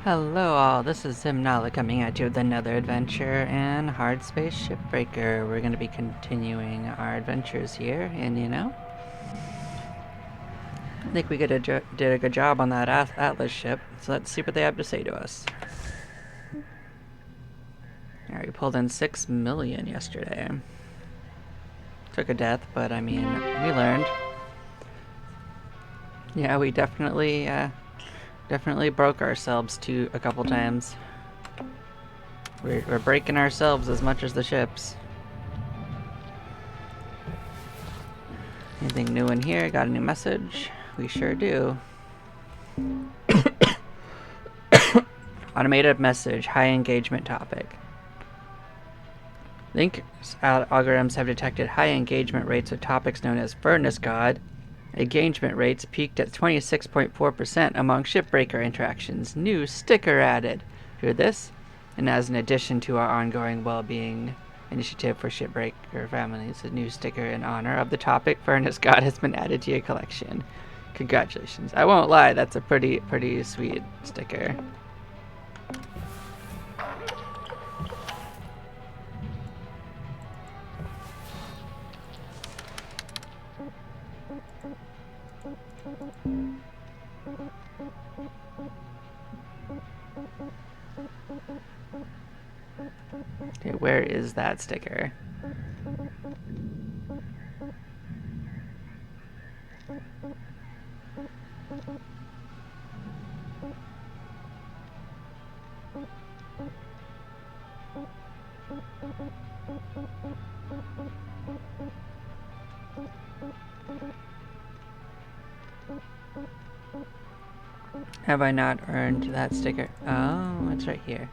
Hello all, this is Zimnala coming at you with another adventure in Hardspace Shipbreaker. We're going to be continuing our adventures here, and I think we did a good job on that Atlas ship, so let's see what they have to say to us. Alright, we pulled in 6 million yesterday. Took a death, but I mean, we learned. Yeah, we definitely broke ourselves a couple times. We're breaking ourselves as much as the ships. Anything new in here? Got a new message? We sure do. Automated message, high engagement topic. Link algorithms have detected high engagement rates with topics known as Furnace God. Engagement rates peaked at 26.4% among Shipbreaker interactions. New sticker added. Hear this? And as an addition to our ongoing well-being initiative for Shipbreaker families, a new sticker in honor of the topic Furnace God has been added to your collection. Congratulations. I won't lie, that's a pretty sweet sticker. Okay, where is that sticker? Have I not earned that sticker? Oh, it's right here.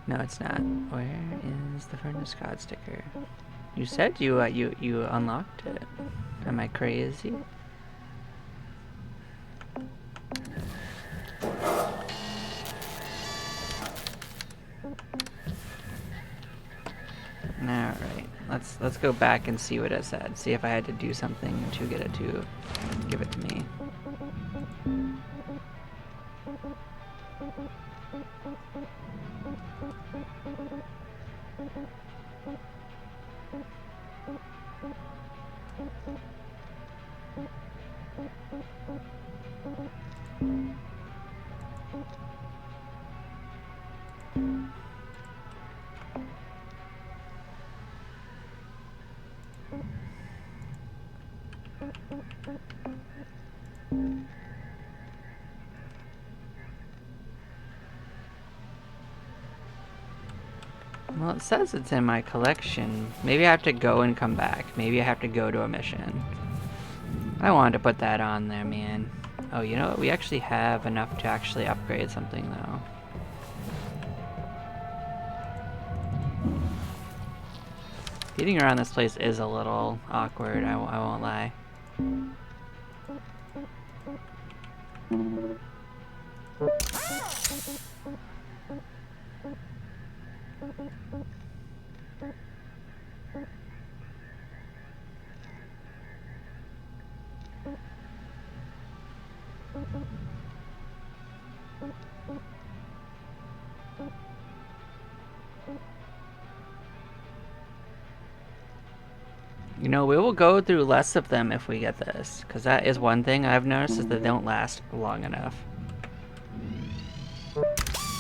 No, it's not. Where is the Furnace God sticker? You said you unlocked it. Am I crazy? Alright, let's go back and see what it said. See if I had to do something to get it to give it to me. Well, it says it's in my collection. Maybe I have to go and come back. Maybe I have to go to a mission. I wanted to put that on there, man. Oh, you know what? We actually have enough to actually upgrade something, though. Getting around this place is a little awkward, I won't lie. You know, we will go through less of them if we get this, because that is one thing I've noticed is that they don't last long enough.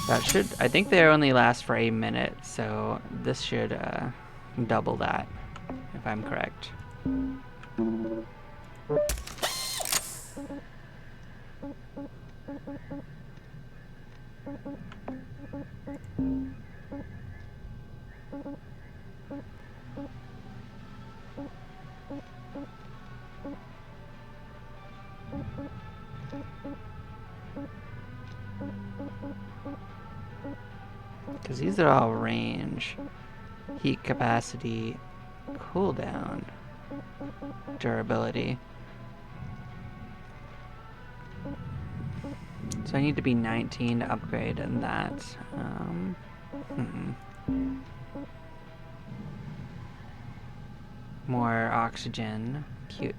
That should, I think they only last for a minute, so this should double that, if I'm correct. Because these are all range, heat capacity, cooldown, durability. So I need to be 19 to upgrade in that. More oxygen. Cute.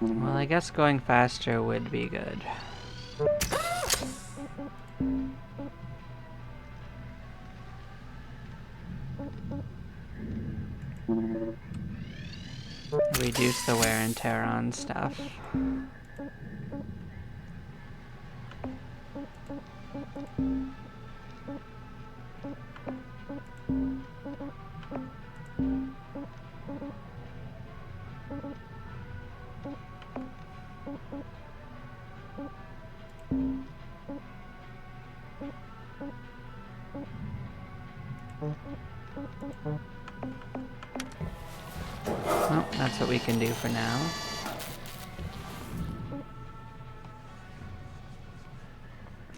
Well, I guess going faster would be good. Reduce the wear and tear on stuff. Well, that's what we can do for now.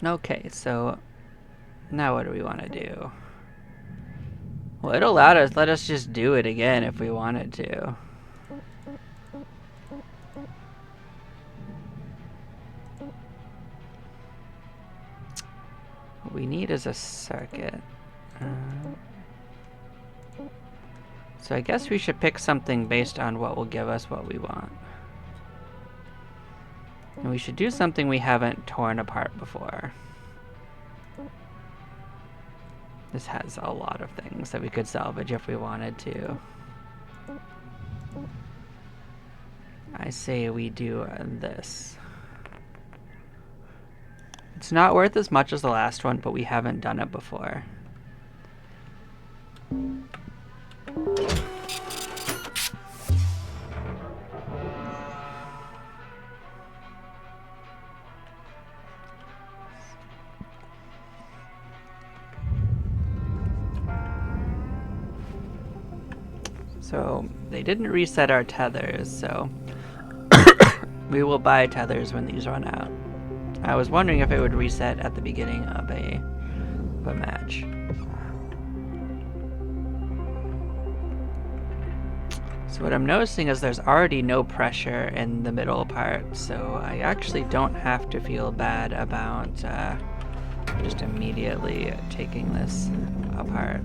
Okay, so now what do we want to do? Well, it'll let us just do it again if we wanted to. What we need is a circuit. So I guess we should pick something based on what will give us what we want. And we should do something we haven't torn apart before. This has a lot of things that we could salvage if we wanted to. I say we do this. It's not worth as much as the last one, but we haven't done it before. So they didn't reset our tethers, so we will buy tethers when these run out. I was wondering if it would reset at the beginning of a match. So what I'm noticing is there's already no pressure in the middle part, so I actually don't have to feel bad about just immediately taking this apart.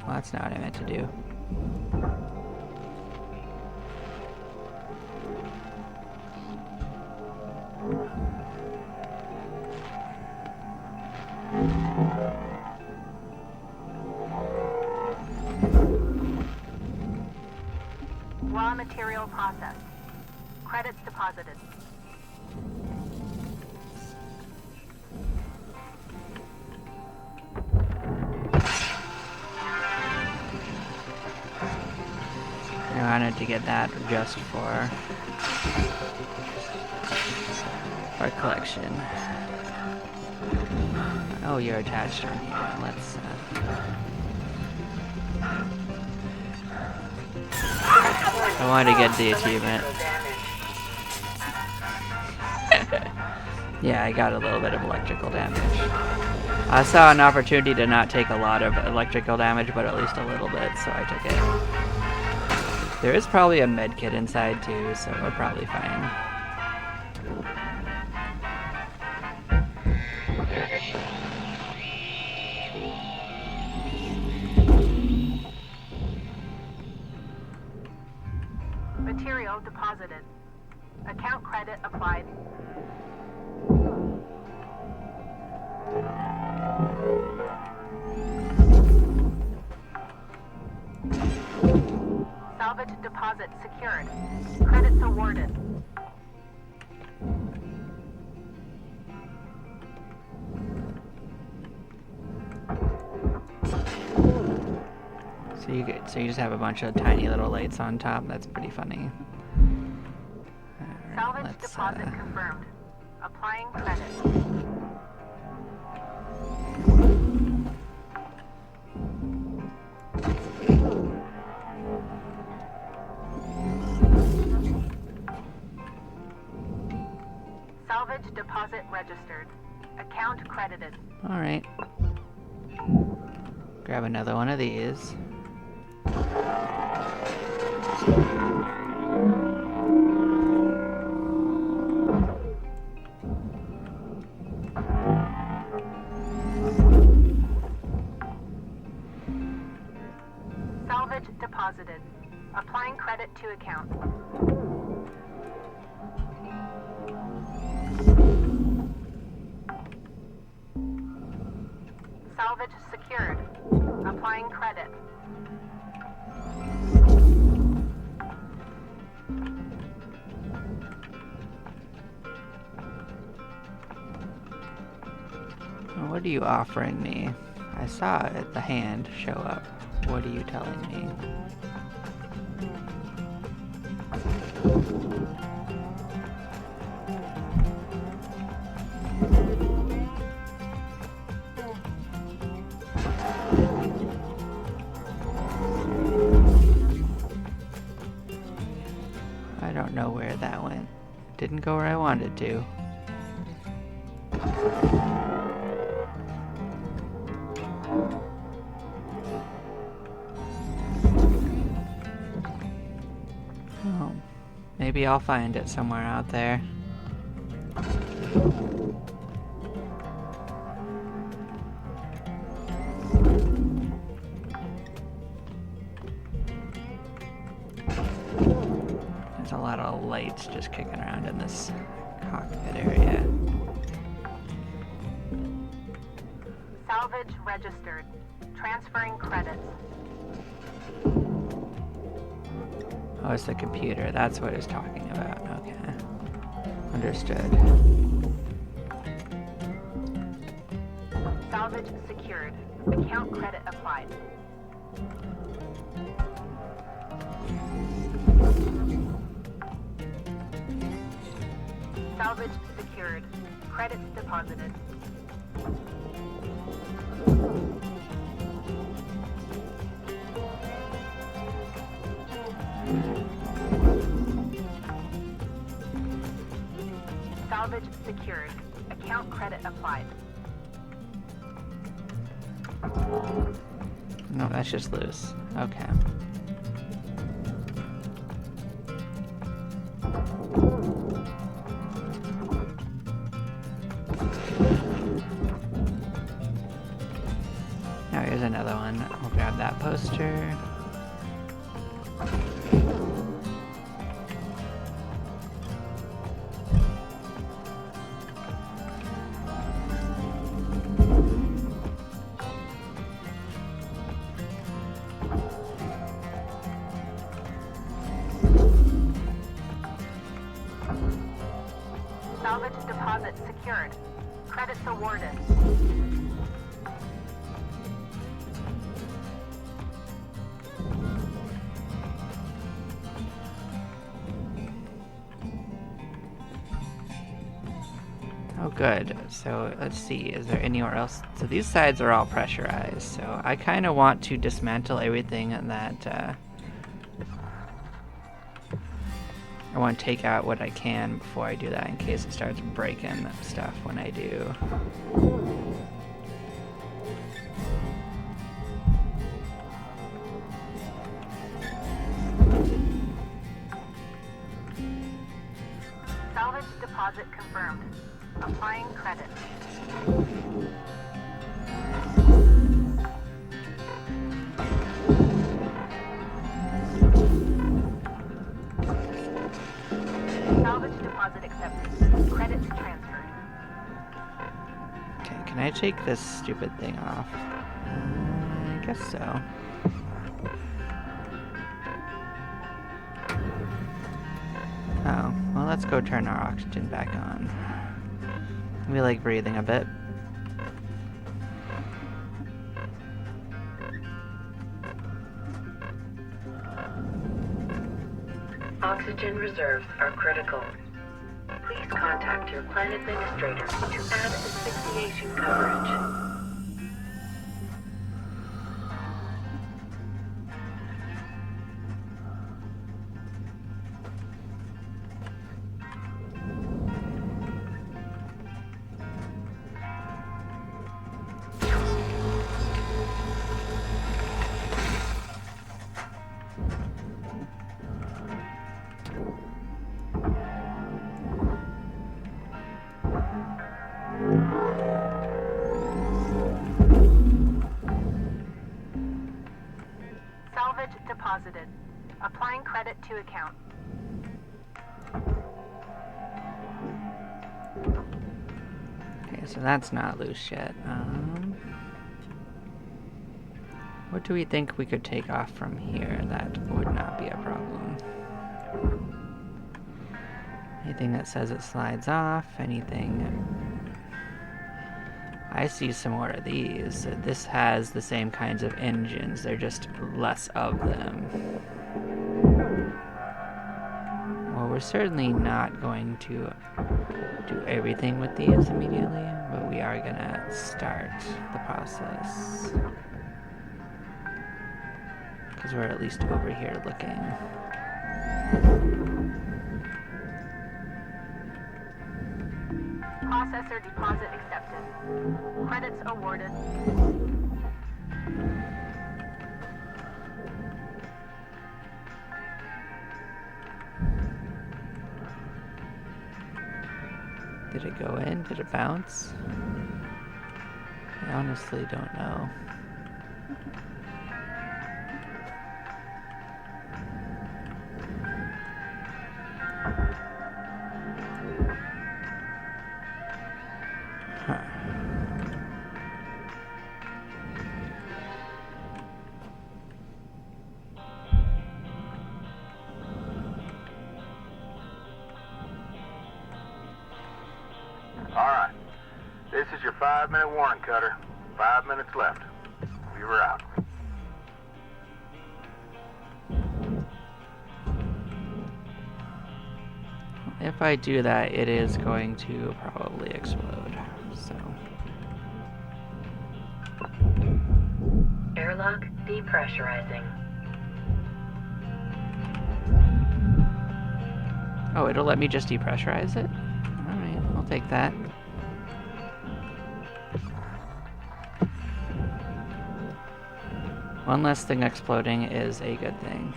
That's not what I meant to do. Raw material processed. Credits deposited. I wanted to get that just for our collection. Oh, you're attached on here. Let's. I wanted to get the achievement. Yeah, I got a little bit of electrical damage. I saw an opportunity to not take a lot of electrical damage, but at least a little bit, so I took it. There is probably a med kit inside too, so we're probably fine. Material deposited. Account credit applied. Salvage deposit secured. Credits awarded. So you just have a bunch of tiny little lights on top. That's pretty funny. Salvage deposit confirmed. Apply Applying credit. Salvage deposit registered. Account credited. Alright. Grab another one of these. Salvage deposited. Applying credit to account. Salvage secured. Applying credit. What are you offering me? I saw it, the hand show up. What are you telling me? I don't know where that went. Didn't go where I wanted to. Oh, maybe I'll find it somewhere out there. There's a lot of lights just kicking around in this cockpit area. Salvage registered. Transferring credits. Oh, it's the computer. That's what it's talking about. Okay. Understood. Salvage secured. Account credit applied. Salvage secured. Credits deposited. Salvage secured. Account credit applied. No, that's just loose. Okay. Now here's another one. I'll grab that poster. Salvage deposit secured. Credits awarded. Oh, good. So let's see. Is there anywhere else? So these sides are all pressurized. So I kind of want to dismantle everything that. I want to take out what I can before I do that in case it starts breaking stuff when I do. Salvage deposit confirmed. Applying credit. Salvage deposit accepted. Credits transferred. Okay, can I take this stupid thing off? I guess so. Oh, well, let's go turn our oxygen back on. We like breathing a bit. Oxygen reserves are critical. Please Please contact your plan administrator to add asphyxiation coverage. Salvage deposited. Applying credit to account. Okay, so that's not loose yet. What do we think we could take off from here that would not be a problem? Anything that says it slides off? Anything? I see some more of these. This has the same kinds of engines, they're just less of them. Well, we're certainly not going to do everything with these immediately, but we are gonna start the process. Because we're at least over here looking. Processor deposit accepted. Credits awarded. Did it go in? Did it bounce? I honestly don't know. Huh. Alright. This is your 5-minute warning, Cutter. 5 minutes left. We were out. If I do that, it is going to probably explode. So, Airlock depressurizing. oh, it'll let me just depressurize it? Alright, I'll take that. One less thing exploding is a good thing.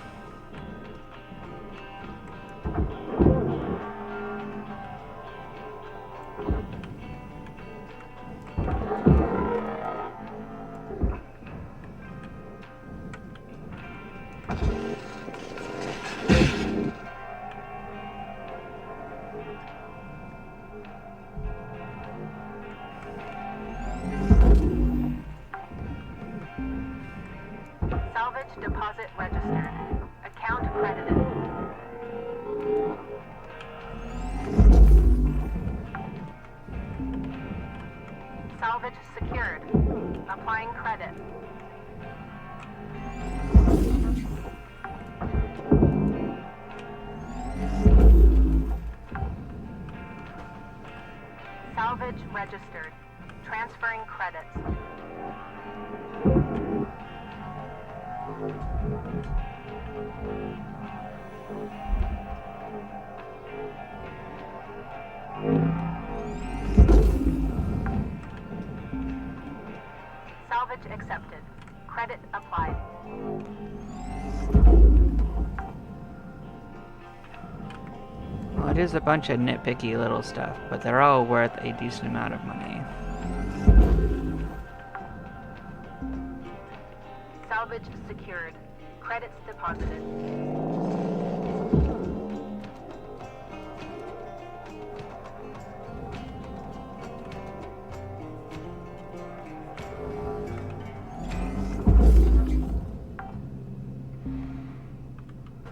Salvage deposit registered. Account credited. Salvage secured. Applying credit. Salvage registered. Transferring credits. Salvage accepted. Credit applied. Well, it is a bunch of nitpicky little stuff, but they're all worth a decent amount of money. Salvage secured. Credits deposited.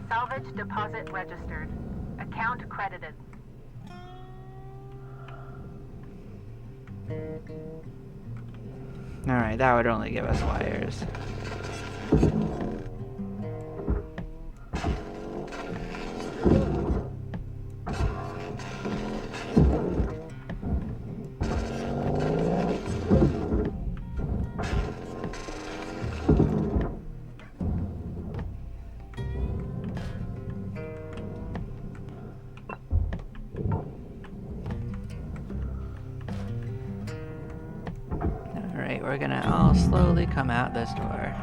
Salvage deposit registered. Account credited. Alright, that would only give us wires. we're gonna all slowly come out this door.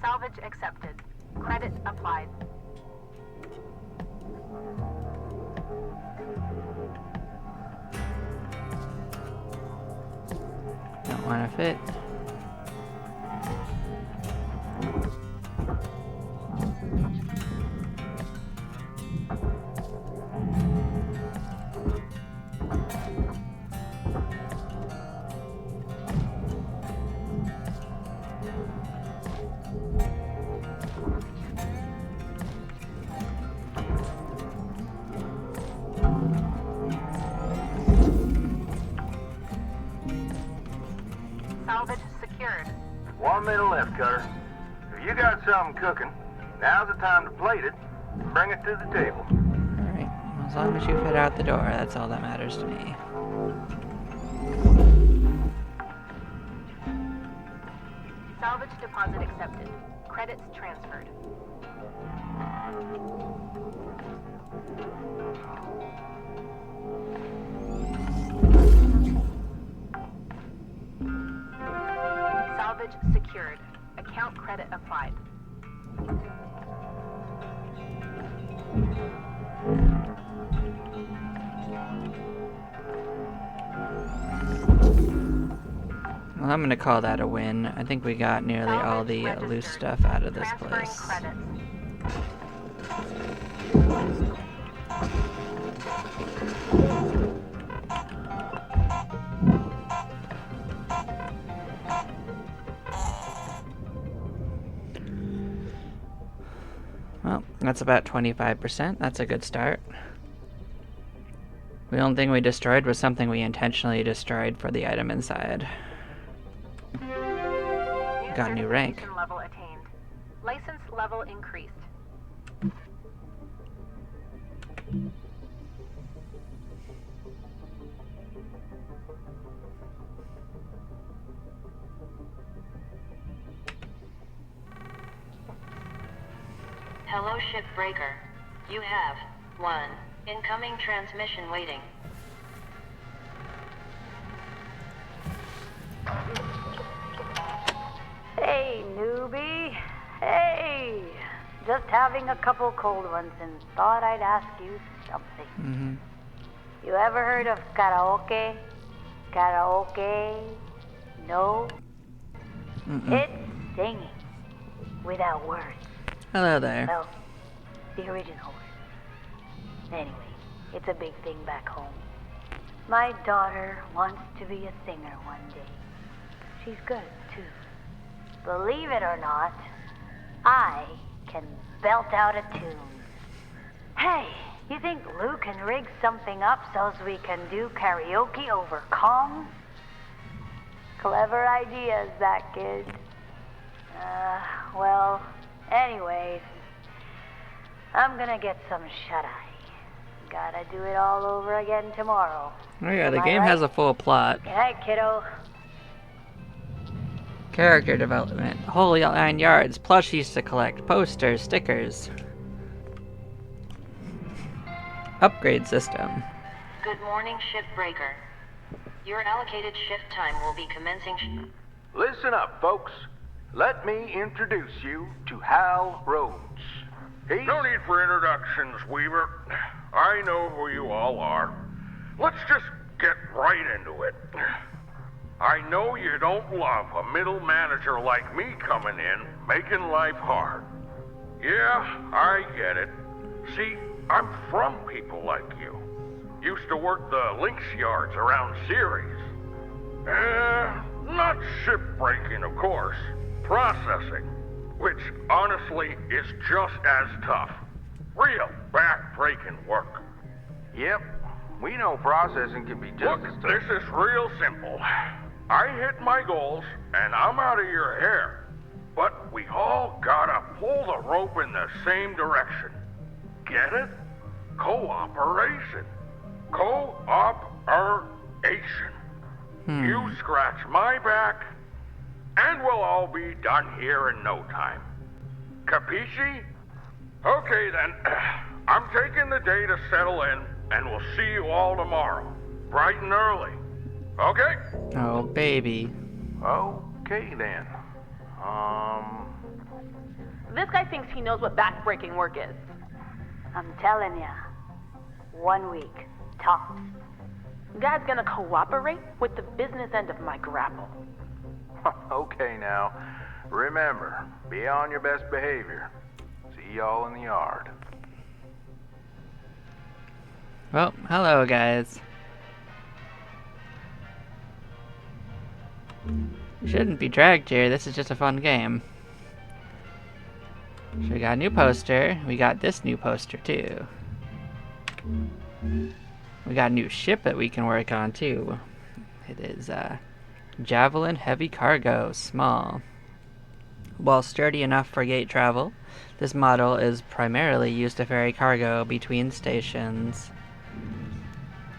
Salvage accepted. Credit applied. Don't want to fit. Salvage secured. 1 minute left, Cutter. If you got something cooking, now's the time to plate it and bring it to the table. Alright, as long as you fit out the door, that's all that matters to me. Salvage deposit accepted. Credits transferred. Salvage secured. Account credit applied. Well, I'm gonna call that a win. I think we got nearly all the Salvage loose registered. stuff out of this Transferring place. credits. Well, that's about 25%. That's a good start. The only thing we destroyed was something we intentionally destroyed for the item inside. Got a new rank. Certification level attained. License level increased. Hello, Shipbreaker. You have 1 incoming transmission waiting. Hey, newbie. Hey. Just having a couple cold ones and thought I'd ask you something. Mm-hmm. You ever heard of karaoke? Karaoke? No? Mm-mm. It's singing without words. Hello there. Well, the original words. Anyway, it's a big thing back home. My daughter wants to be a singer one day. She's good, too. Believe it or not, I can belt out a tune. Hey, you think Lou can rig something up so's we can do karaoke over comms? Clever ideas, that kid. Well, anyways, I'm gonna get some shut-eye. Gotta do it all over again tomorrow. Oh yeah, the Am I game right? has a full plot. Good night, kiddo. Character development, whole 9 yards, plushies to collect, posters, stickers. Upgrade system. Good morning, Shipbreaker. Your allocated shift time will be commencing. Listen up, folks. Let me introduce you to Hal Rhodes. He's... No need for introductions, Weaver. I know who you all are. Let's just get right into it. I know you don't love a middle manager like me coming in, making life hard. Yeah, I get it. See, I'm from people like you. Used to work the links yards around Ceres. Not shipbreaking, of course. Processing, which honestly is just as tough. Real back-breaking work. Yep, we know processing can be just Look, as tough. this is real simple. I hit my goals, and I'm out of your hair. But we all gotta pull the rope in the same direction. Get it? Cooperation. Cooperation. You scratch my back, and we'll all be done here in no time. Capisci? Okay then. I'm taking the day to settle in, and we'll see you all tomorrow. Bright and early. Okay? Oh, baby. Okay then. This guy thinks he knows what backbreaking work is. I'm telling ya. 1 week. Tops. Guy's gonna cooperate with the business end of my grapple. Okay now. Remember, be on your best behavior. See y'all in the yard. Well, hello, guys. You shouldn't be dragged here. This is just a fun game. So we got a new poster. We got this new poster, too. We got a new ship that we can work on, too. It is, Javelin Heavy Cargo, small. While sturdy enough for gate travel, this model is primarily used to ferry cargo between stations.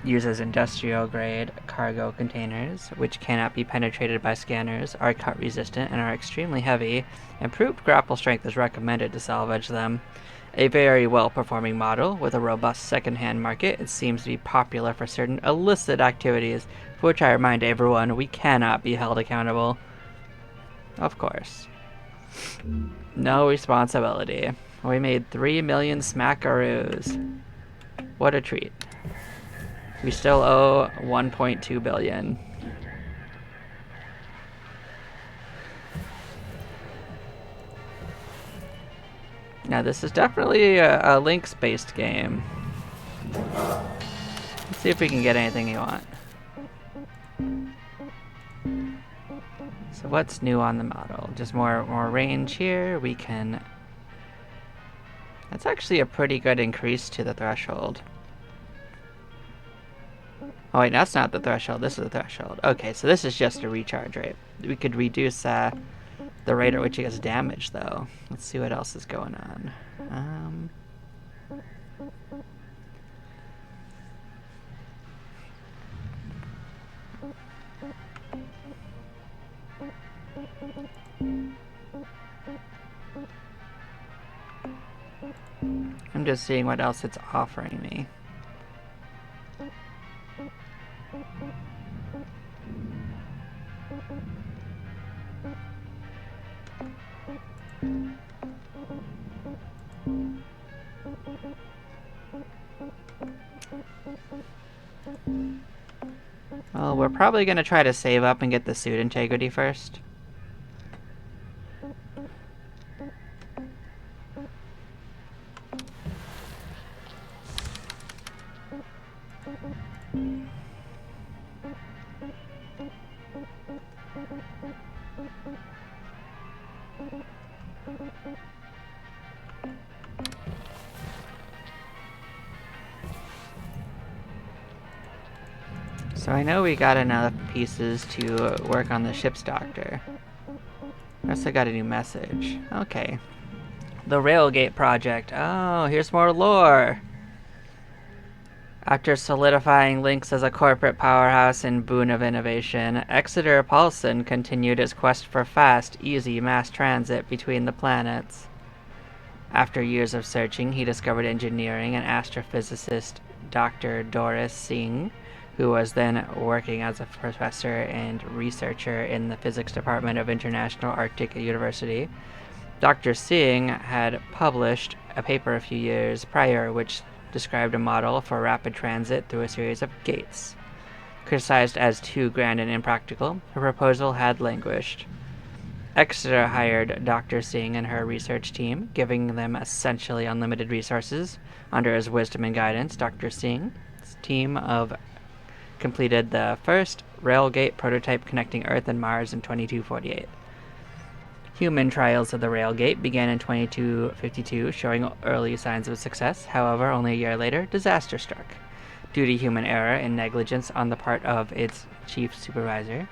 Uses industrial-grade cargo containers, which cannot be penetrated by scanners, are cut-resistant, and are extremely heavy. Improved grapple strength is recommended to salvage them. A very well-performing model with a robust second-hand market, it seems to be popular for certain illicit activities, for which I remind everyone we cannot be held accountable. Of course. No responsibility. We made 3 million smackaroos. What a treat. We still owe 1.2 billion. Now this is definitely a links-based game. Let's see if we can get anything you want. So what's new on the model? Just more range here. We can... That's actually a pretty good increase to the threshold. Oh wait, that's not the threshold. This is the threshold. Okay, so this is just a recharge rate. We could reduce the rate at which it gets damaged, though. Let's see what else is going on. I'm just seeing what else it's offering me. Well, we're probably going to try to save up and get the suit integrity first. So I know we got enough pieces to work on the ship's doctor. I also got a new message. Okay. The Railgate Project. Oh, here's more lore! After solidifying Lynx as a corporate powerhouse and boon of innovation, Exeter Paulson continued his quest for fast, easy mass transit between the planets. After years of searching, he discovered engineering and astrophysicist Dr. Doris Singh, who was then working as a professor and researcher in the physics department of International Arctic University. Dr. Singh had published a paper a few years prior which described a model for rapid transit through a series of gates. Criticized as too grand and impractical, her proposal had languished. Exeter hired Dr. Singh and her research team, giving them essentially unlimited resources. Under his wisdom and guidance, Dr. Singh's team completed the first railgate prototype connecting Earth and Mars in 2248. Human trials of the railgate began in 2252, showing early signs of success. However, only a year later, disaster struck. Due to human error and negligence on the part of its chief supervisor,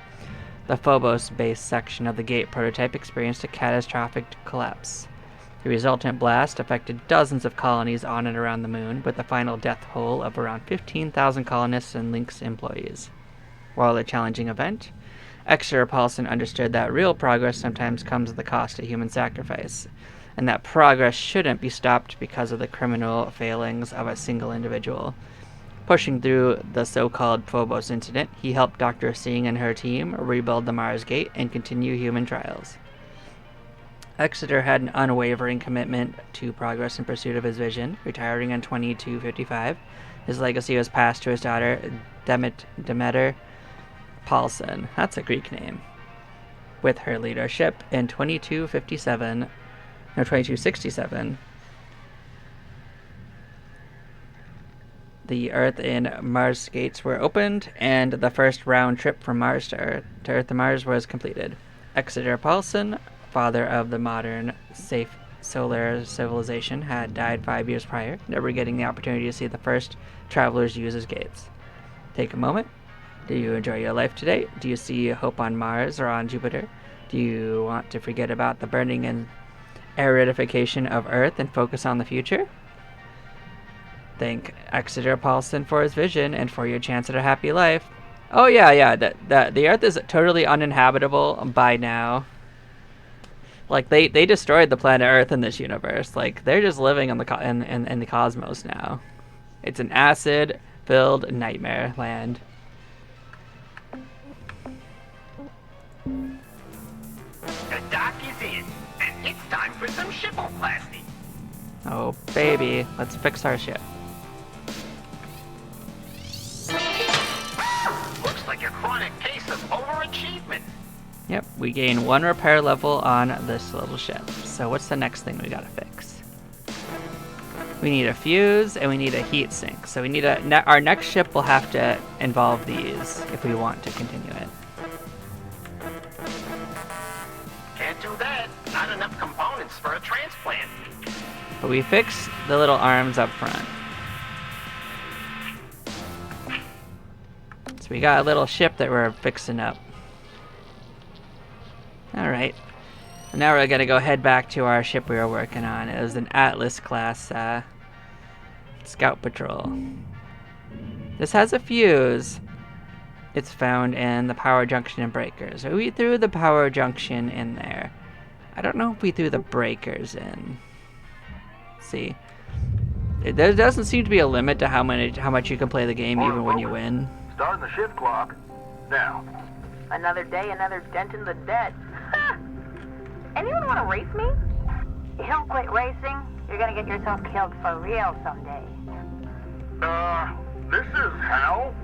the Phobos-based section of the gate prototype experienced a catastrophic collapse. The resultant blast affected dozens of colonies on and around the moon, with the final death toll of around 15,000 colonists and Lynx employees. While a challenging event, Exeter Paulson understood that real progress sometimes comes at the cost of human sacrifice. and that progress shouldn't be stopped because of the criminal failings of a single individual. Pushing through the so-called Phobos incident, he helped Dr. Singh and her team rebuild the Mars Gate and continue human trials. Exeter had an unwavering commitment to progress in pursuit of his vision, retiring in 2255. His legacy was passed to his daughter, Demeter Paulson. That's a Greek name. With her leadership in 2267, the Earth and Mars gates were opened, and the first round trip from Mars to Earth to Mars was completed. Exeter Paulson, father of the modern safe solar civilization, had died 5 years prior, never getting the opportunity to see the first travelers use his gates. Take a moment. Do you enjoy your life today? Do you see hope on Mars or on Jupiter? Do you want to forget about the burning and aridification of Earth and focus on the future? Thank Exeter Paulson for his vision and for your chance at a happy life. Oh yeah, the Earth is totally uninhabitable by now. Like they destroyed the planet Earth in this universe. Like they're just living in the cosmos now. It's an acid-filled nightmare land. The dock is in, and it's time for some shipoplasty. Oh baby, let's fix our ship. Looks like a chronic case of overachievement. Yep, we gain 1 repair level on this little ship. So what's the next thing we gotta fix? We need a fuse and we need a heat sink. So we need our next ship will have to involve these if we want to continue it. Can't do that. Not enough components for a transplant. But we fixed the little arms up front. So we got a little ship that we're fixing up. Alright. Now we're gonna go head back to our ship we were working on. It was an Atlas class scout patrol. This has a fuse. It's found in the power junction and breakers. So we threw the power junction in there. I don't know if we threw the breakers in. Let's see. There doesn't seem to be a limit to how much you can play the game even when you win. Starting the shift clock. Now. Another day, another dent in the debt. Anyone want to race me? You don't quit racing, you're gonna get yourself killed for real someday. This is Hal.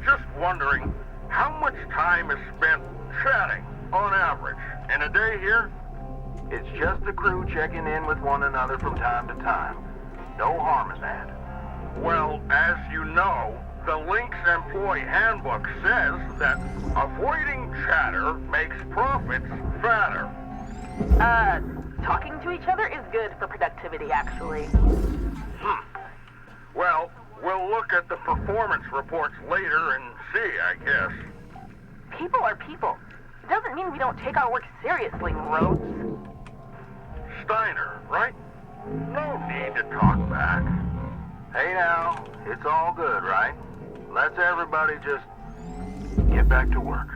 Just wondering, how much time is spent chatting, on average, in a day here? It's just the crew checking in with one another from time to time. No harm in that. Well, as you know, the Lynx Employee Handbook says that avoiding chatter makes profits fatter. Talking to each other is good for productivity, actually. Well, we'll look at the performance reports later and see, I guess. People are people. It doesn't mean we don't take our work seriously, Rhodes. Steiner, right? No need to talk back. Hey now, it's all good, right? Let's everybody just get back to work.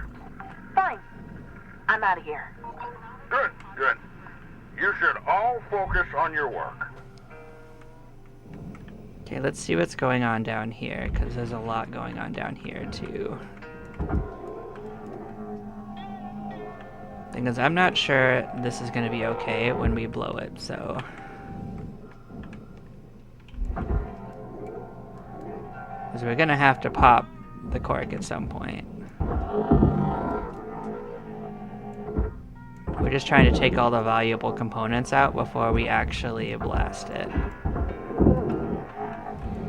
Fine. I'm out of here. Good, good. You should all focus on your work. Okay, let's see what's going on down here, because there's a lot going on down here too. Thing is, I'm not sure this is going to be okay when we blow it, so... Because we're going to have to pop the cork at some point. We're just trying to take all the valuable components out before we actually blast it.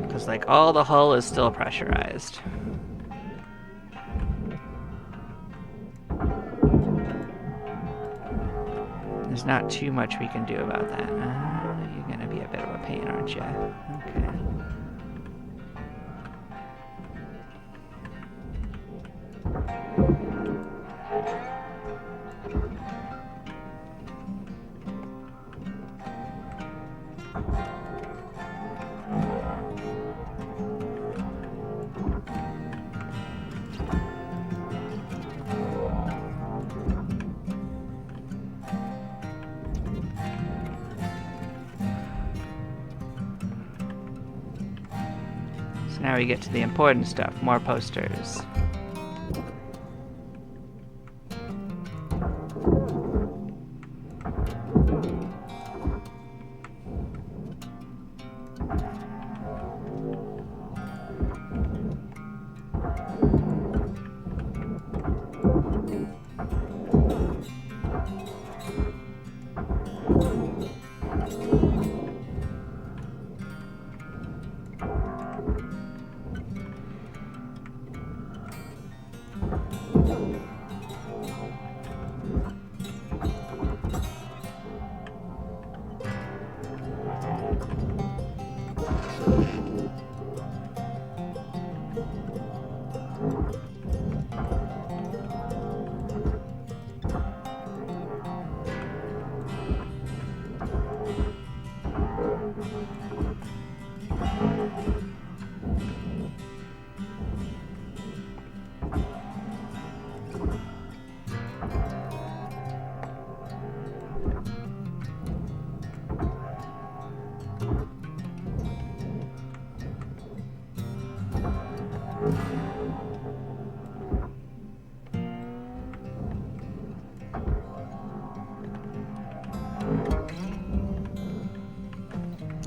Because, like, all the hull is still pressurized. There's not too much we can do about that. You're gonna be a bit of a pain, aren't you? Okay. So now we get to the important stuff, more posters.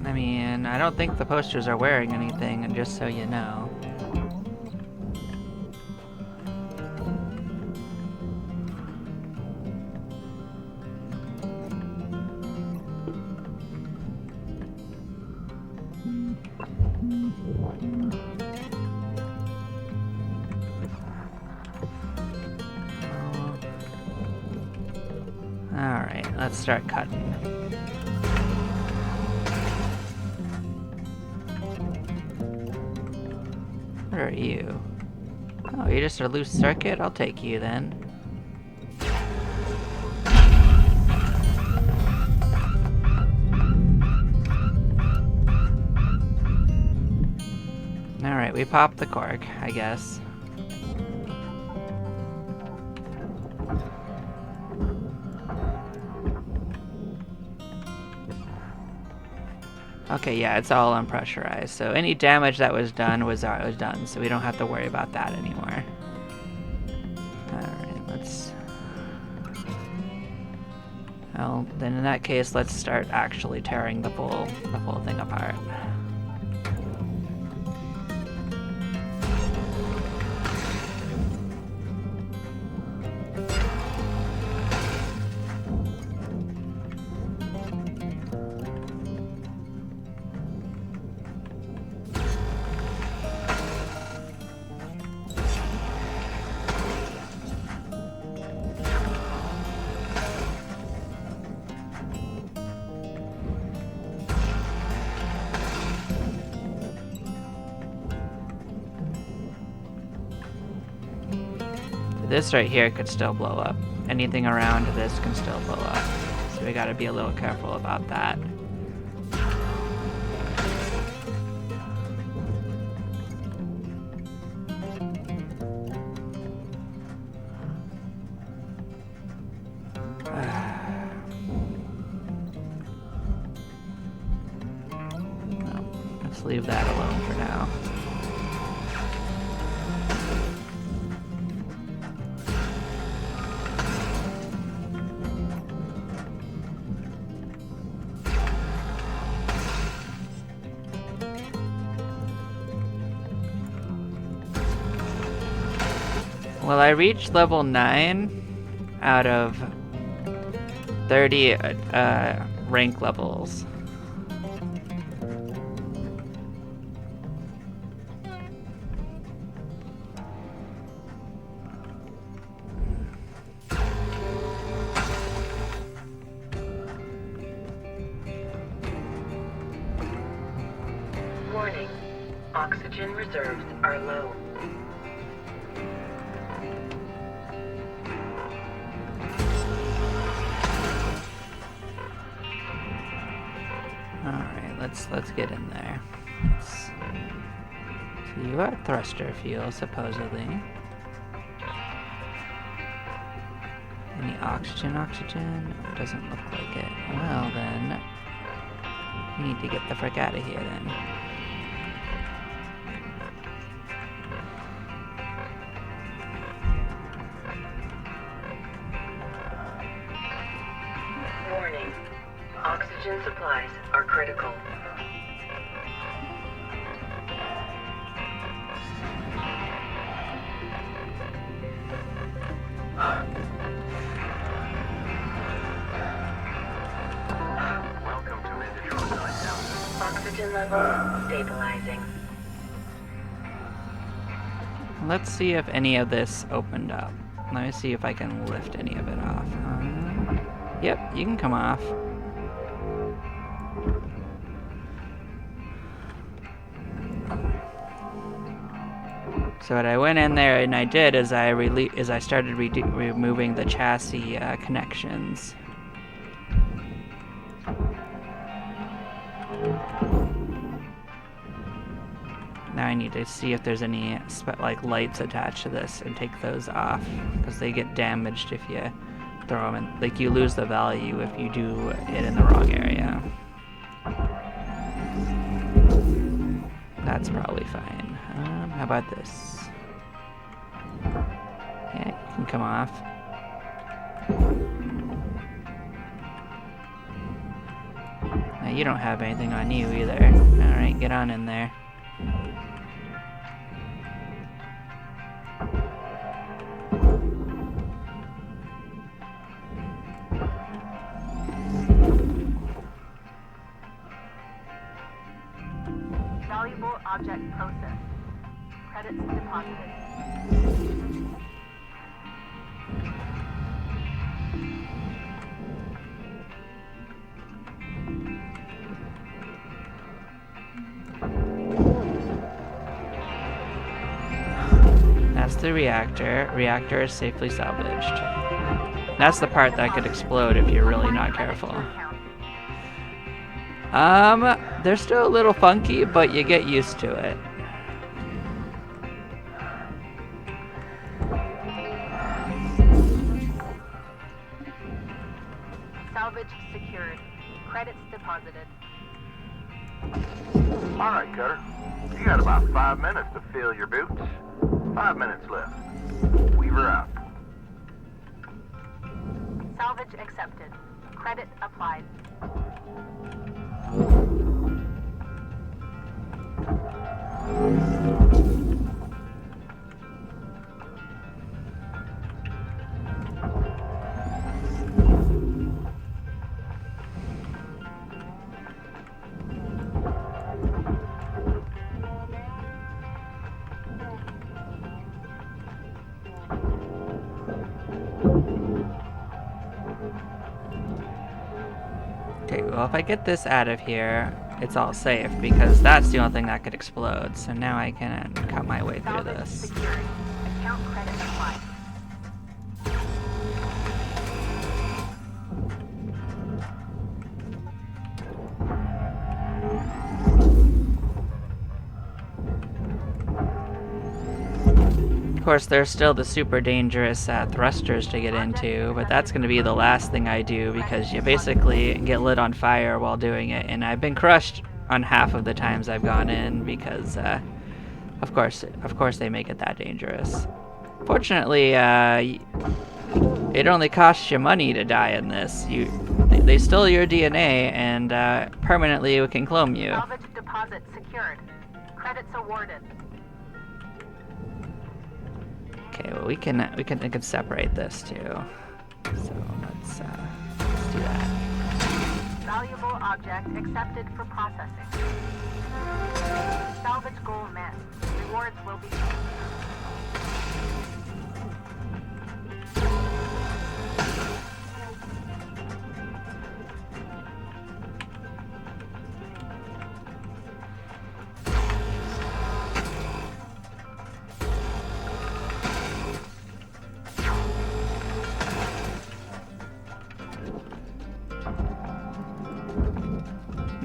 I mean, I don't think the posters are wearing anything, and just so you know. Alright, let's start cutting. What are you? Oh, you're just a loose circuit? I'll take you then. Alright, we popped the cork, I guess. Okay, yeah, it's all unpressurized, so any damage that was done was done, so we don't have to worry about that anymore. Alright, let's... Well, then in that case, let's start actually tearing the full thing apart. This right here could still blow up. Anything around this can still blow up. So we gotta be a little careful about that. Well, let's leave that alone for now. Well, I reached level 9 out of 30 rank levels. Warning. Oxygen reserves are low. Alright, let's get in there. So you are thruster fuel, supposedly. Any oxygen? Oxygen? No, doesn't look like it. Well then, we need to get the frick out of here then. Engine supplies are critical. Welcome to Mandatory Lighthouse. Oxygen level stabilizing. Let's see if any of this opened up. Let me see if I can lift any of it off. Yep, you can come off. So what I went in there and I did is I started removing the chassis connections. Now I need to see if there's any like lights attached to this and take those off, because they get damaged if you throw them in. Like, you lose the value if you do it in the wrong area. That's probably fine. How about this? Yeah, you can come off. Now, you don't have anything on you either. Alright, get on in there. Valuable object processed. Credits deposited. That's the reactor. Reactor is safely salvaged. That's the part that could explode if you're really not careful. They're still a little funky, but you get used to it. Salvage secured. Credits deposited. All right, Cutter. You got about 5 minutes to fill your boots. 5 minutes left. Weaver out. Salvage accepted. Credit applied. Okay, well, if I get this out of here, it's all safe, because that's the only thing that could explode. So now I can cut my way through Salvage this. secured. Account credit applied. Of course, there's still the super dangerous thrusters to get into, but that's going to be the last thing I do, because you basically get lit on fire while doing it, and I've been crushed on half of the times I've gone in, because of course they make it that dangerous. Fortunately, it only costs you money to die in this. They steal your DNA and permanently can clone you. Salvage deposit secured. Credits awarded. Okay, well, we can separate this too. So let's do that. Valuable object accepted for processing. Salvage goal met. Rewards will be paid.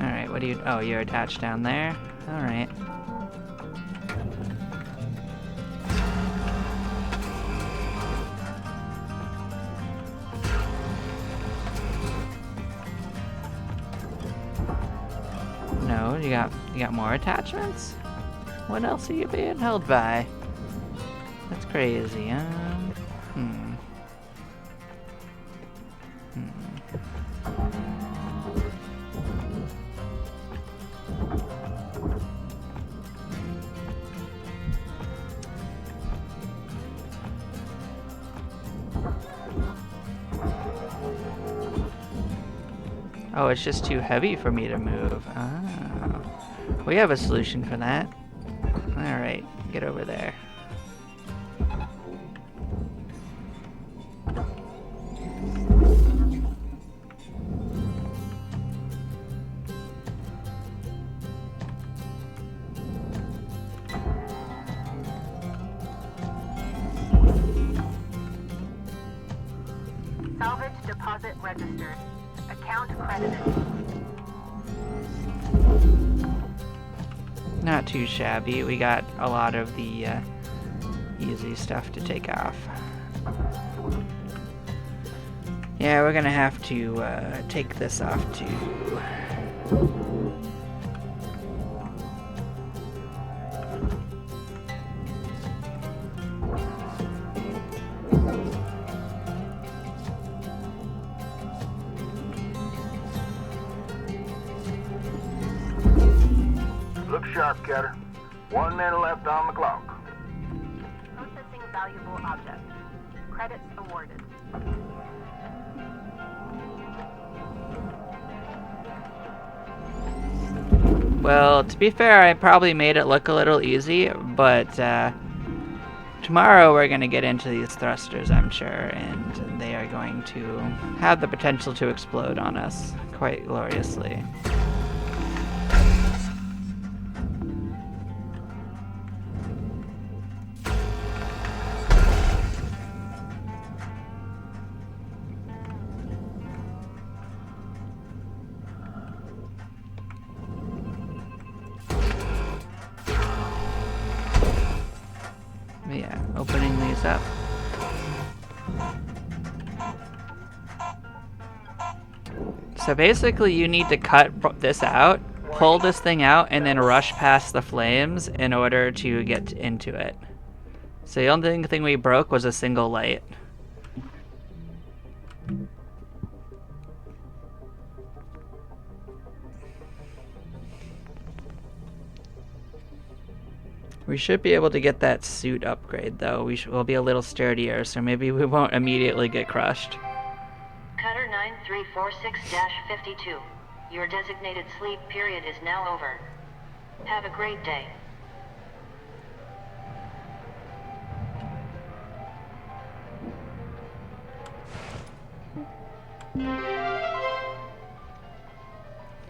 Alright, what do you... Oh, you're attached down there? Alright. No, you got more attachments? What else are you being held by? That's crazy, Oh, it's just too heavy for me to move. Oh. We have a solution for that. Alright, get over there. Salvage deposit registered. Account credited. Not too shabby. We got a lot of the easy stuff to take off. Yeah, we're gonna have to take this off too. Look sharp, Cutter. 1 minute left on the clock. Processing valuable object. Credits awarded. Well, to be fair, I probably made it look a little easy, but tomorrow we're going to get into these thrusters, I'm sure, and they are going to have the potential to explode on us quite gloriously. Yeah, opening these up. So basically you need to cut this out, pull this thing out, and then rush past the flames in order to get into it. So the only thing we broke was a single light. We should be able to get that suit upgrade, though. We'll be a little sturdier, so maybe we won't immediately get crushed. Cutter 9346-52. Your designated sleep period is now over. Have a great day.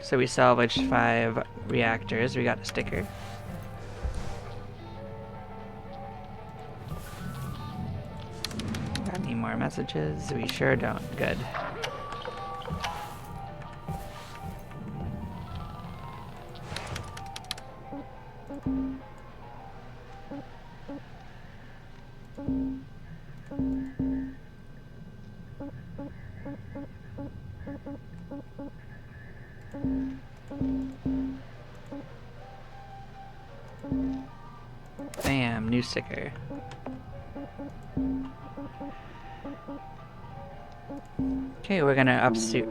So we salvaged 5 reactors. We got a sticker. Got any more messages? We sure don't. Good. Bam, new sticker. Okay, we're gonna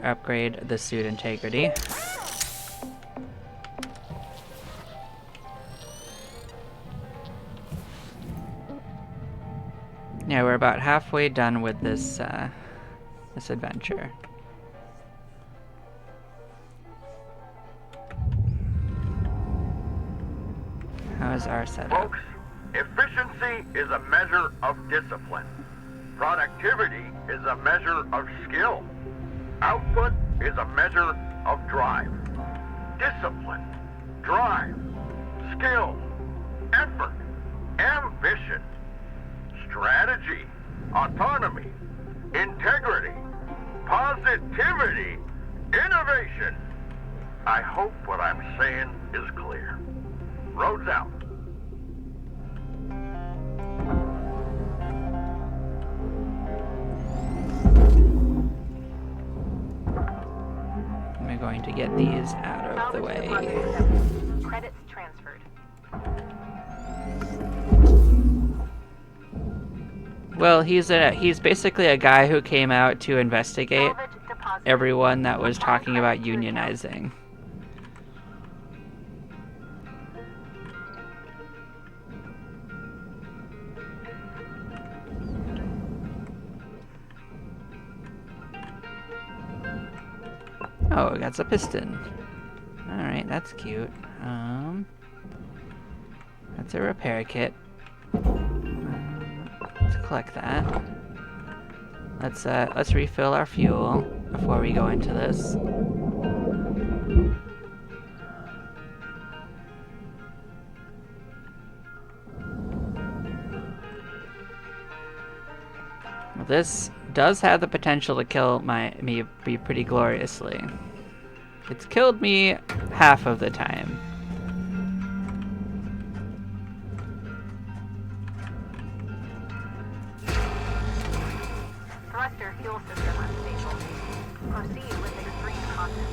upgrade the suit integrity. Yeah, we're about halfway done with this this adventure. How's our setup? Folks, efficiency is a measure of discipline. Productivity is a measure of skill. Output is a measure of drive. Discipline, drive, skill, effort, ambition, strategy, autonomy, integrity, positivity, innovation. I hope what I'm saying is clear. Roads out. We're going to get these out of the way. Credits transferred. Well, he's basically a guy who came out to investigate everyone that was talking about unionizing. Oh, that's a piston. Alright, that's cute. That's a repair kit. Let's collect that. Let's refill our fuel before we go into this. Well, this does have the potential to kill me pretty gloriously. It's killed me half of the time. Thruster fuel system unstable. Proceed with extreme caution.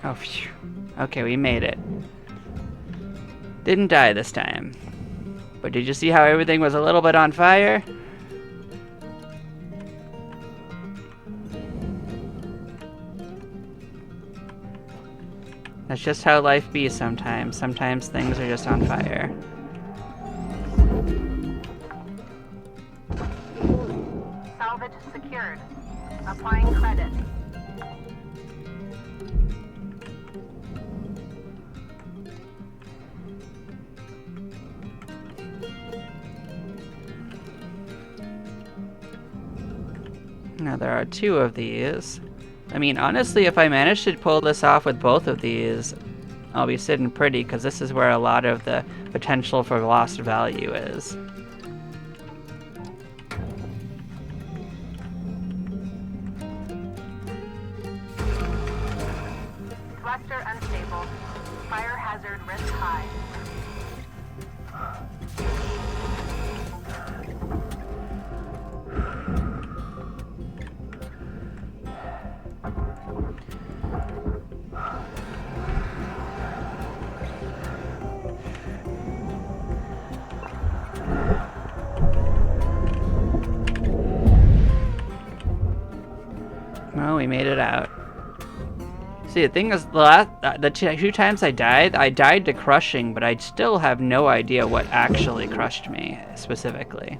Oh, phew. Okay, we made it. Didn't die this time. But did you see how everything was a little bit on fire? That's just how life be sometimes. Sometimes things are just on fire. Salvage secured. Applying credit. Now there are 2 of these. I mean, honestly, if I manage to pull this off with both of these, I'll be sitting pretty, because this is where a lot of the potential for lost value is. Thruster unstable. Fire hazard risk high. Well, we made it out. See, the thing is, the 2 times I died to crushing, but I still have no idea what actually crushed me, specifically.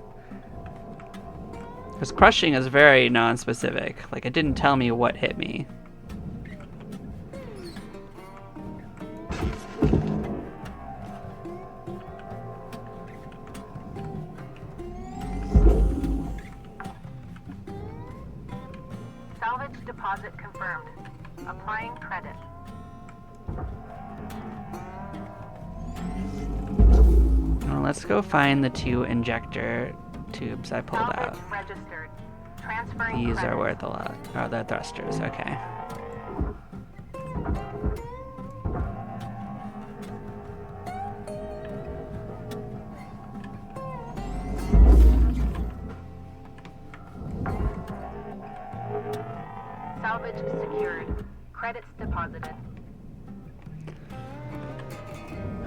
Because crushing is very non-specific. Like, it didn't tell me what hit me. Salvage deposit confirmed. Applying credit. Well, let's go find the 2 injector tubes I pulled Salvage out. registered. Transferring These credit. are worth a lot. Oh, they're thrusters, okay. Salvage secured. Credits deposited.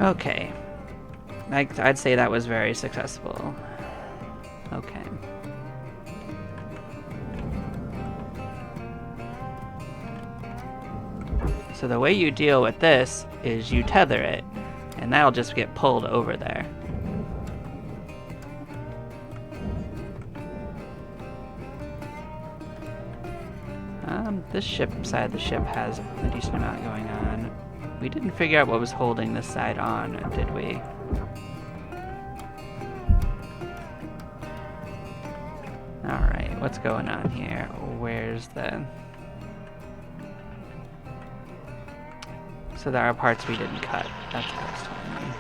Okay. I'd say that was very successful. Okay. So the way you deal with this is you tether it, and that'll just get pulled over there. This side of the ship has a decent amount going on. We didn't figure out what was holding this side on, did we? Alright, what's going on here? Where's the... So there are parts we didn't cut. That's what I was telling me.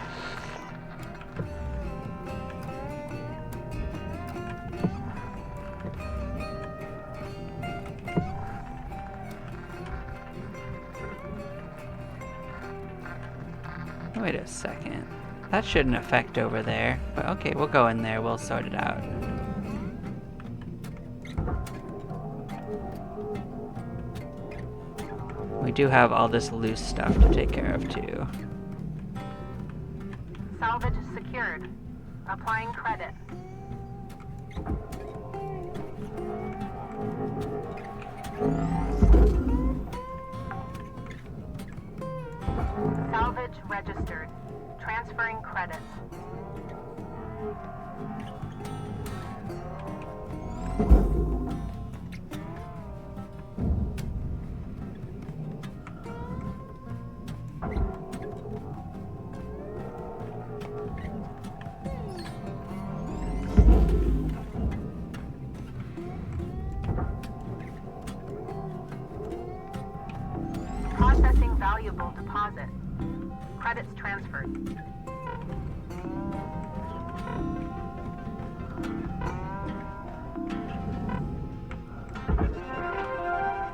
Wait a second. That shouldn't affect over there. But okay, we'll go in there. We'll sort it out. We do have all this loose stuff to take care of too. Salvage secured. Applying credit. Salvage registered. Transferring credits. Processing valuable deposit. Credits transferred.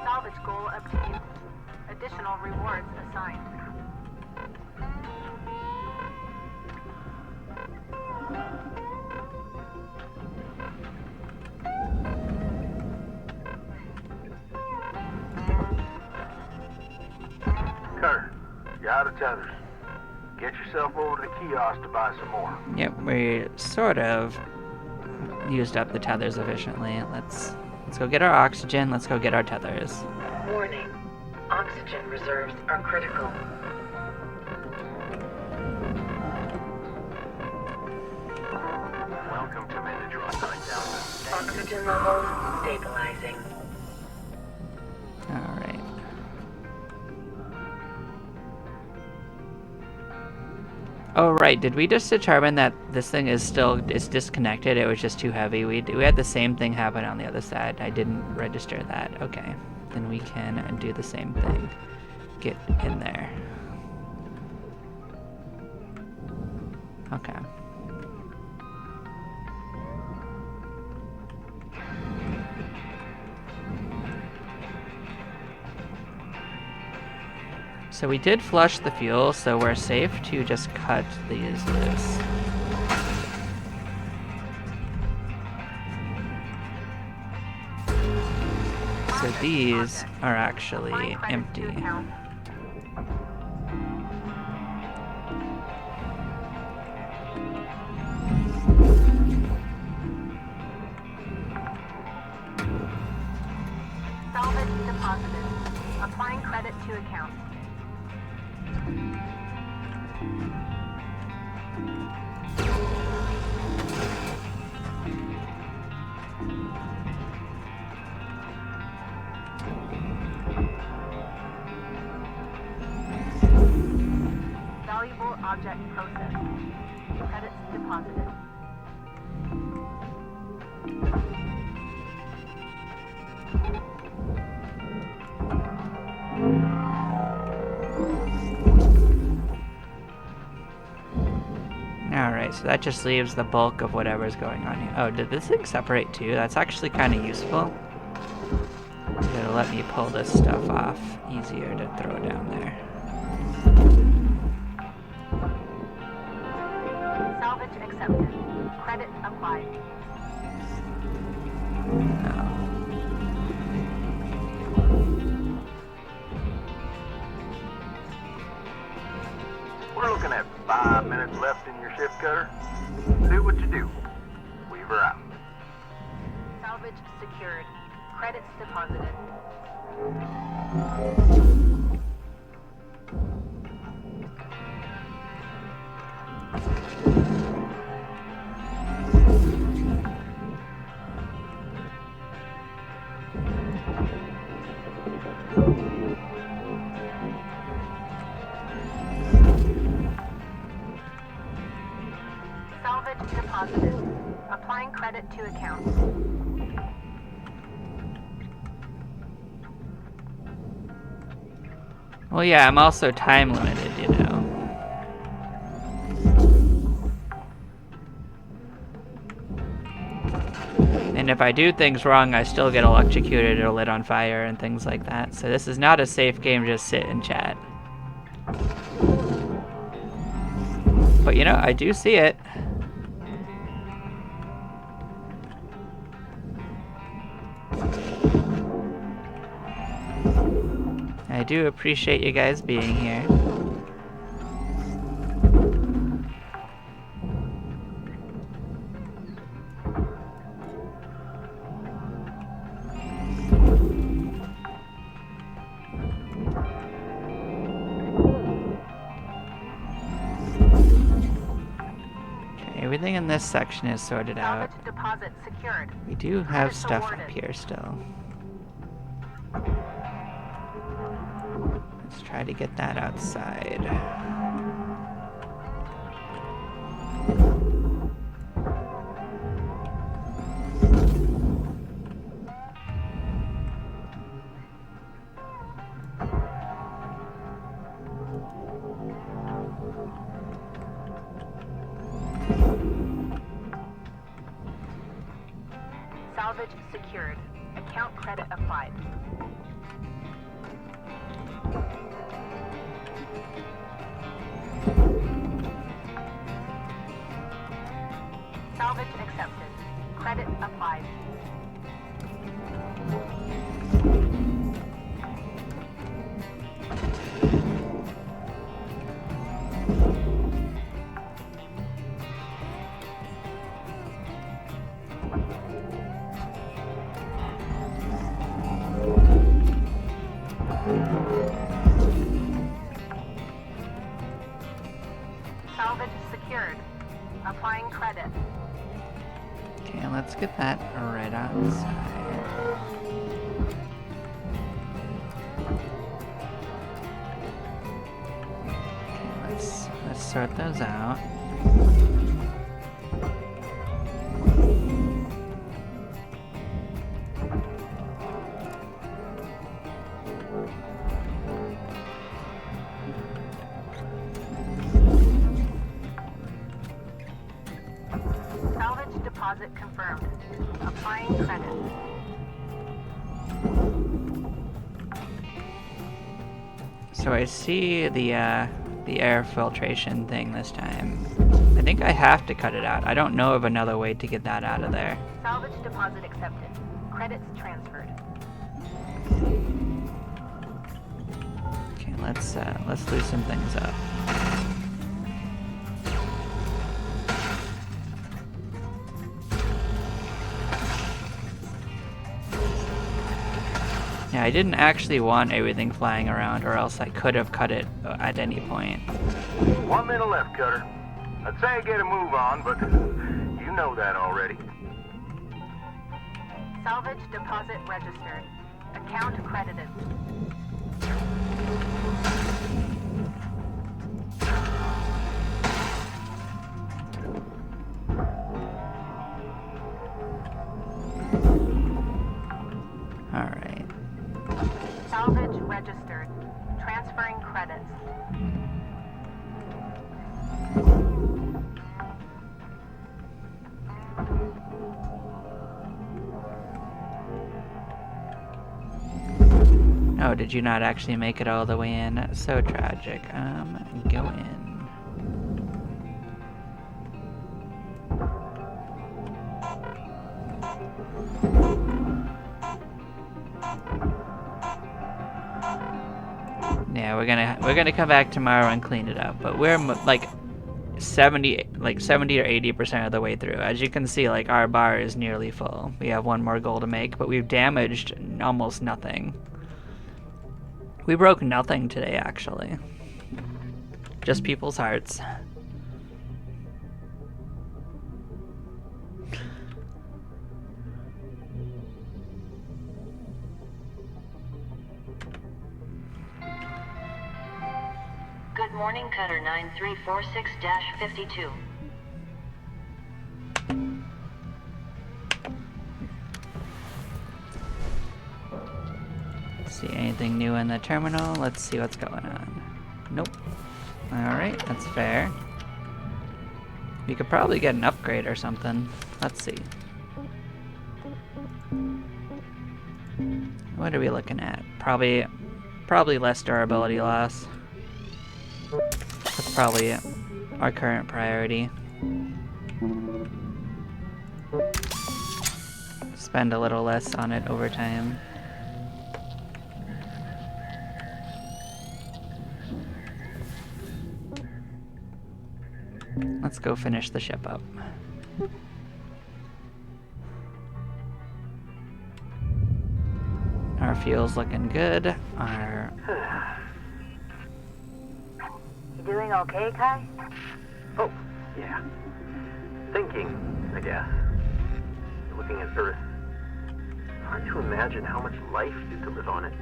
Salvage goal obtained. Additional rewards assigned. Cutter, you're out of tethers. Get yourself over to the kiosk to buy some more. Yep, we sort of used up the tethers efficiently. Let's go get our oxygen. Let's go get our tethers. Warning. Oxygen reserves are critical. Welcome to Manager 9000. Oxygen levels stabilizing. All right. Oh right, did we just determine that this thing is disconnected? It was just too heavy. We had the same thing happen on the other side. I didn't register that. Okay, then we can do the same thing. Get in there. Okay. So we did flush the fuel, so we're safe to just cut these loose. So these are actually empty. Salvage deposited. Applying credit to account. Valuable object processed. Credits deposited. Alright, so that just leaves the bulk of whatever's going on here. Oh, did this thing separate too? That's actually kind of useful. It'll let me pull this stuff off easier to throw down there. Salvage accepted. Credit applied. Oh. We're looking at 5 minutes left in your shift, Cutter. Do what you do. Weaver out. Salvage secured. Credits deposited. Salvage deposited. Applying credit to account. Well, yeah, I'm also time limited, you know. And if I do things wrong, I still get electrocuted or lit on fire and things like that. So this is not a safe game to just sit and chat. But you know, I do see it. I do appreciate you guys being here. Everything in this section is sorted out. Salvage deposit secured. We do have Credits stuff awarded. up here still. Let's try to get that outside. Salvage secured. Account credit applied. Salvage accepted. Credit applied. Salvage secured. Applying credit. Okay, let's get that right outside. Okay, let's sort those out. Salvage deposit confirmed. Applying credit. So I see the air filtration thing this time. I think I have to cut it out. I don't know of another way to get that out of there. Salvage deposit accepted. Credits transferred. Okay, let's loosen things up. Yeah, I didn't actually want everything flying around, or else I could have cut it at any point. 1 minute left, Cutter. I'd say get a move on, but you know that already. Salvage deposit registered. Account credited. Alright. Salvage registered. Transferring credits. Oh, did you not actually make it all the way in? That's so tragic. Go in. Yeah, we're gonna come back tomorrow and clean it up, but we're like 70 or 80% of the way through. As you can see, like, our bar is nearly full. We have one more goal to make, but we've damaged almost nothing. We broke nothing today, actually. Just people's hearts. Good morning, Cutter 9346-52. See anything new in the terminal? Let's see what's going on. Nope. Alright, that's fair. We could probably get an upgrade or something. Let's see. What are we looking at? Probably less durability loss. That's probably our current priority. Spend a little less on it over time. Let's go finish the ship up. Our fuel's looking good. Our... You doing okay, Kai? Oh, yeah. Thinking, I guess. Looking at Earth. Hard to imagine how much life used to live on it.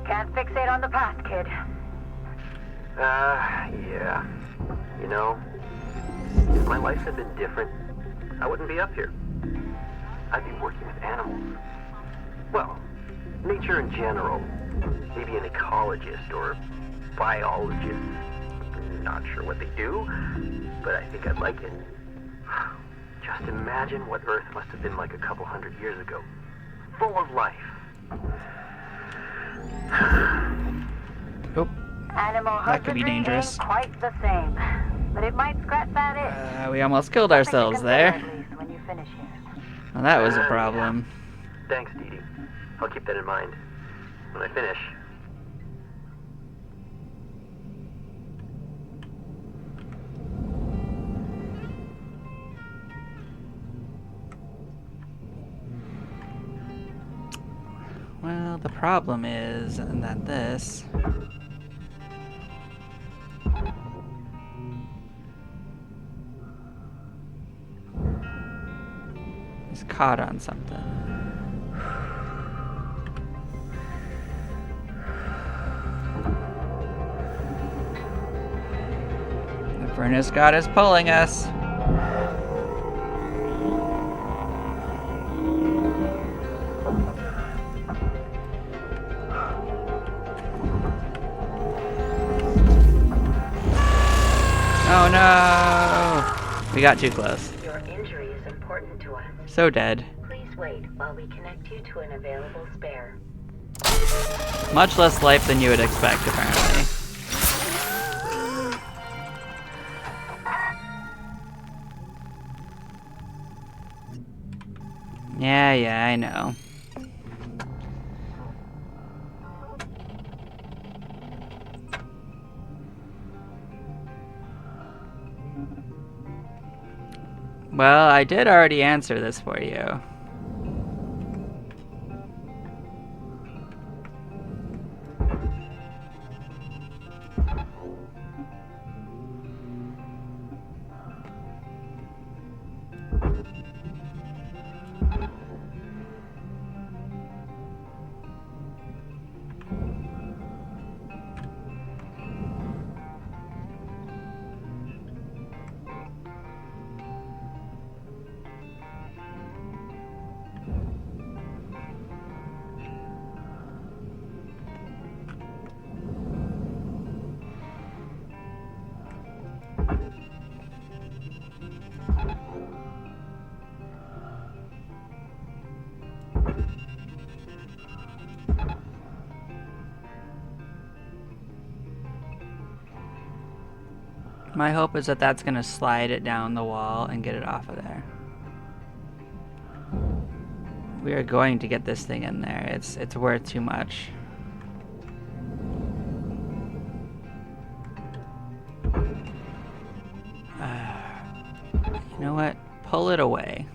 Can't fixate on the past, kid. Yeah. You know, if my life had been different, I wouldn't be up here. I'd be working with animals. Well, nature in general. Maybe an ecologist or biologist. Not sure what they do, but I think I'd like it. Just imagine what Earth must have been like a couple hundred years ago. Full of life. Oh, Animal that could be husbandry dangerous. ain't quite the same, but it might scratch that itch. We almost killed Something to ourselves consider there. at least when you finish here. Well, that was a problem. Thanks, Dee Dee. I'll keep that in mind. When I finish. Well, the problem is that this is caught on something. The furnace god is pulling us. Oh no! We got too close. Your injury is important to us. So dead. Please wait while we connect you to an available spare. Much less life than you would expect, apparently. Yeah, I know. Well, I did already answer this for you. My hope is that that's gonna slide it down the wall and get it off of there. We are going to get this thing in there. It's worth too much. You know what? Pull it away.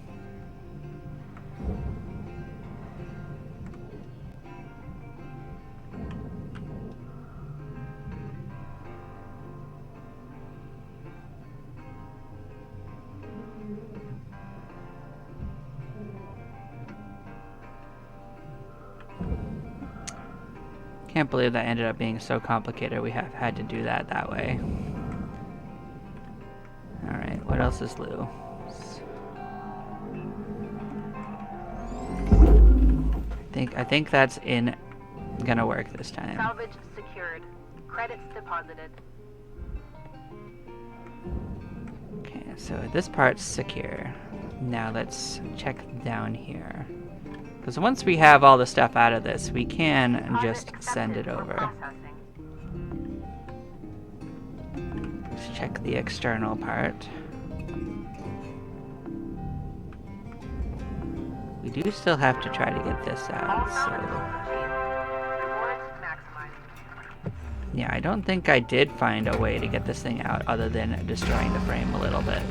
Can't believe that ended up being so complicated. We have had to do that way. Alright, what else is Lou? I think that's gonna work this time. Salvage secured. Credits deposited. Okay, so this part's secure. Now let's check down here. Because once we have all the stuff out of this, we can just send it over. Let's check the external part. We do still have to try to get this out, so... Yeah, I don't think I did find a way to get this thing out other than destroying the frame a little bit.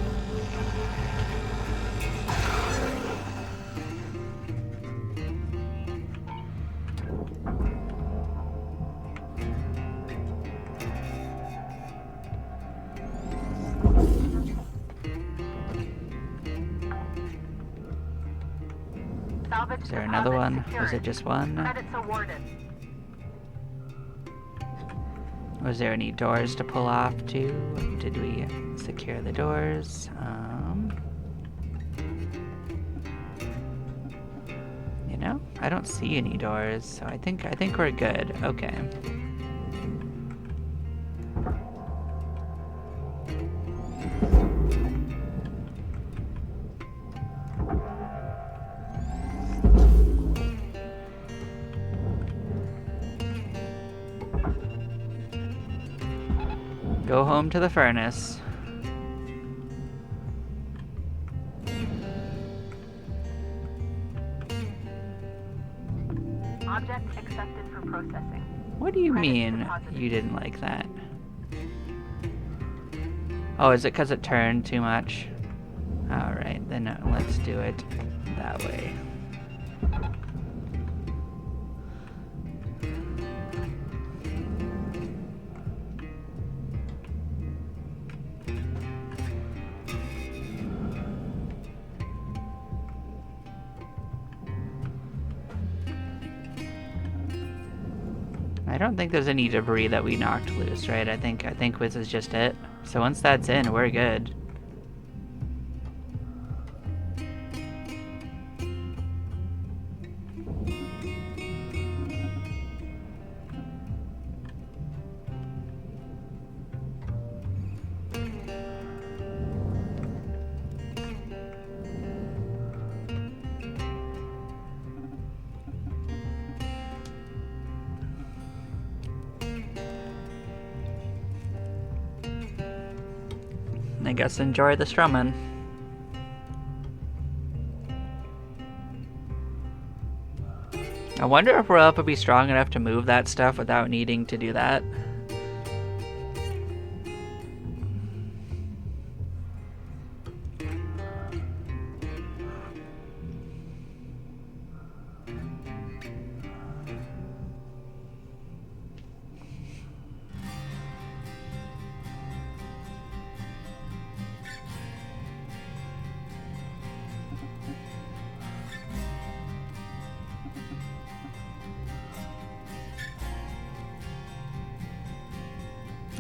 Is there another one? Was it just one? Credits awarded. Was there any doors to pull off too? Did we secure the doors? You know, I don't see any doors, so I think we're good. Okay. Go home to the furnace. Object accepted for processing. What do you Credits mean deposited. you didn't like that? Oh, is it because it turned too much? Alright, then let's do it that way. I don't think there's any debris that we knocked loose, right? I think this is just it. So once that's in, we're good. I guess enjoy the strumming. I wonder if we'll ever be strong enough to move that stuff without needing to do that.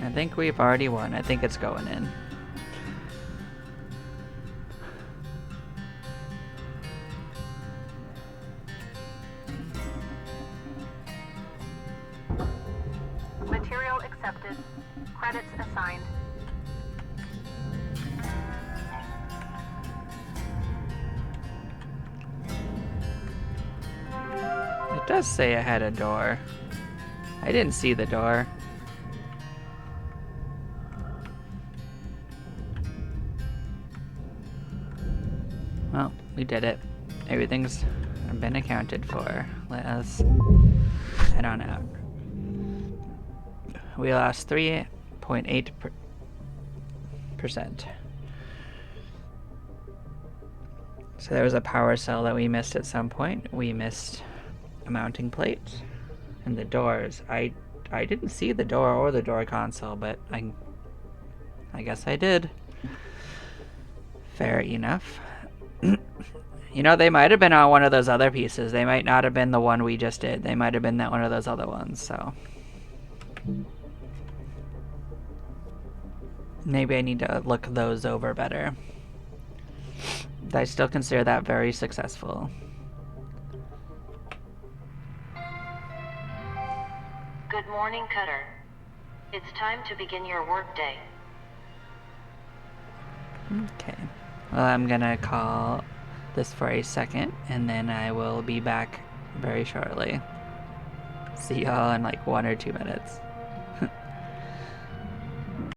I think we've already won. I think it's going in. Material accepted. Credits assigned. It does say I had a door. I didn't see the door. Well, we did it. Everything's been accounted for. Let us head on out. We lost 3.8%. So there was a power cell that we missed at some point. We missed a mounting plate. And the doors. I didn't see the door or the door console, but I guess I did. Fair enough. You know, they might have been on one of those other pieces. They might not have been the one we just did. They might have been that one of those other ones, so. Maybe I need to look those over better. But I still consider that very successful. Good morning, Cutter. It's time to begin your workday. Okay. Well, I'm gonna call this for a second, and then I will be back very shortly. See y'all in like 1 or 2 minutes.